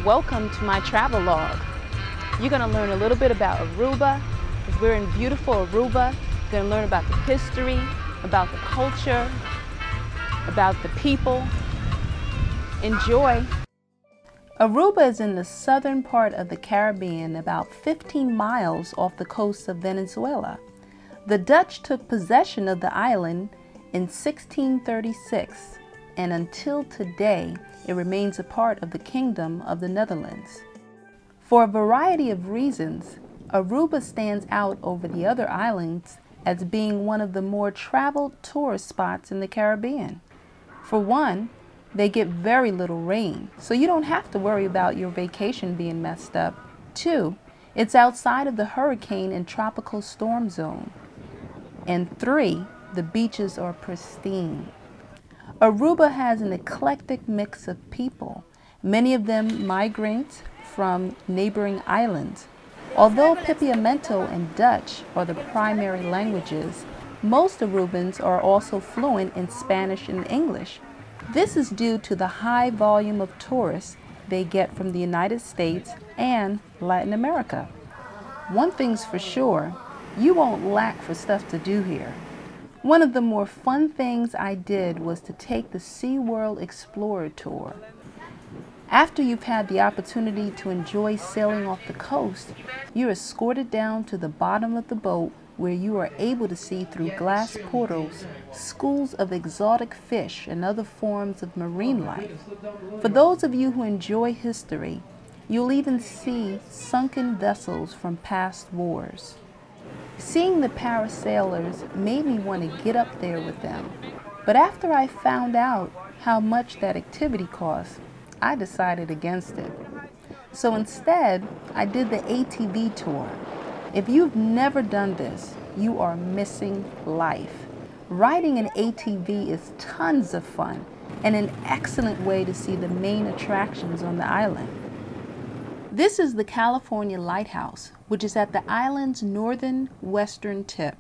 Welcome to my travelogue. You're going to learn a little bit about Aruba, because we're in beautiful Aruba. You're going to learn about the history, about the culture, about the people. Enjoy. Aruba is in the southern part of the Caribbean, about 15 miles off the coast of Venezuela. The Dutch took possession of the island in 1636, and until today, it remains a part of the Kingdom of the Netherlands. For a variety of reasons, Aruba stands out over the other islands as being one of the more traveled tourist spots in the Caribbean. For one, they get very little rain, so you don't have to worry about your vacation being messed up. Two, it's outside of the hurricane and tropical storm zone. And three, the beaches are pristine. Aruba has an eclectic mix of people, many of them migrants from neighboring islands. Although Papiamento and Dutch are the primary languages, most Arubans are also fluent in Spanish and English. This is due to the high volume of tourists they get from the United States and Latin America. One thing's for sure, you won't lack for stuff to do here. One of the more fun things I did was to take the SeaWorld Explorer Tour. After you've had the opportunity to enjoy sailing off the coast, you're escorted down to the bottom of the boat where you are able to see through glass portals schools of exotic fish and other forms of marine life. For those of you who enjoy history, you'll even see sunken vessels from past wars. Seeing the parasailers made me want to get up there with them, but after I found out how much that activity cost, I decided against it. So instead, I did the ATV tour. If you've never done this, you are missing life. Riding an ATV is tons of fun and an excellent way to see the main attractions on the island. This is the California Lighthouse, which is at the island's northern western tip.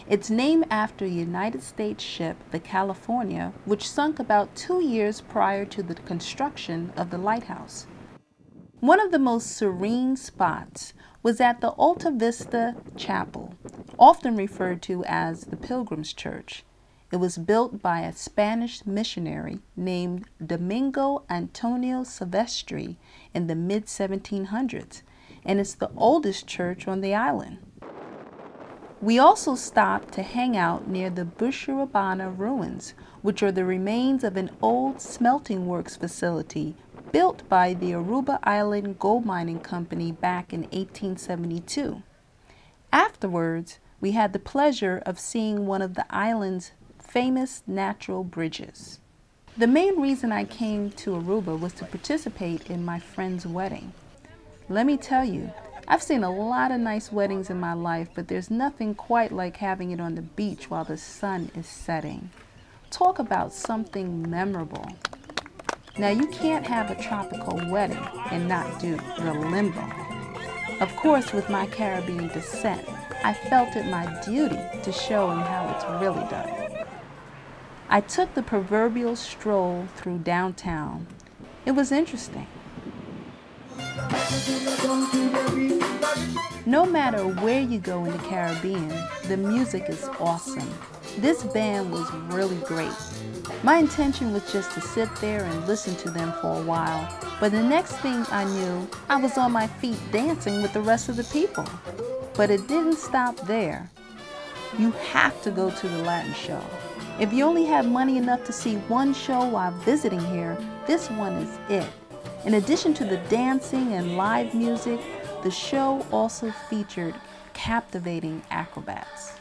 It's named after a United States ship, the California, which sunk about 2 years prior to the construction of the lighthouse. One of the most serene spots was at the Alta Vista Chapel, often referred to as the Pilgrim's Church. It was built by a Spanish missionary named Domingo Antonio Silvestre in the mid-1700s, and it's the oldest church on the island. We also stopped to hang out near the Busharabana ruins, which are the remains of an old smelting works facility built by the Aruba Island Gold Mining Company back in 1872. Afterwards, we had the pleasure of seeing one of the island's famous natural bridges. The main reason I came to Aruba was to participate in my friend's wedding. Let me tell you, I've seen a lot of nice weddings in my life, but there's nothing quite like having it on the beach while the sun is setting. Talk about something memorable. Now, you can't have a tropical wedding and not do the limbo. Of course, with my Caribbean descent, I felt it my duty to show him how it's really done. I took the proverbial stroll through downtown. It was interesting. No matter where you go in the Caribbean, the music is awesome. This band was really great. My intention was just to sit there and listen to them for a while, but the next thing I knew, I was on my feet dancing with the rest of the people. But it didn't stop there. You have to go to the Latin show. If you only have money enough to see one show while visiting here, this one is it. In addition to the dancing and live music, the show also featured captivating acrobats.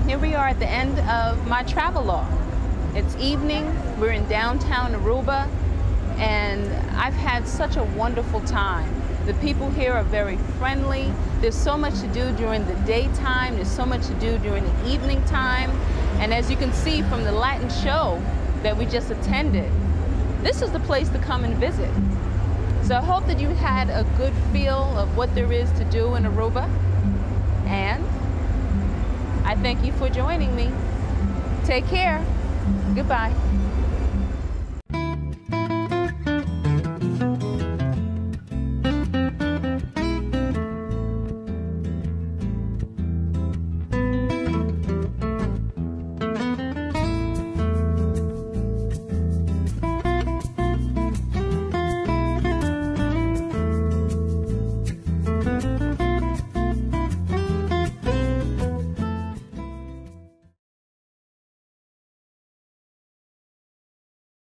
Here we are at the end of my travelogue. It's evening, we're in downtown Aruba, and I've had such a wonderful time. The people here are very friendly. There's so much to do during the daytime, there's so much to do during the evening time, and as you can see from the Latin show that we just attended, this is the place to come and visit. So I hope that you had a good feel of what there is to do in Aruba, and I thank you for joining me. Take care. Goodbye.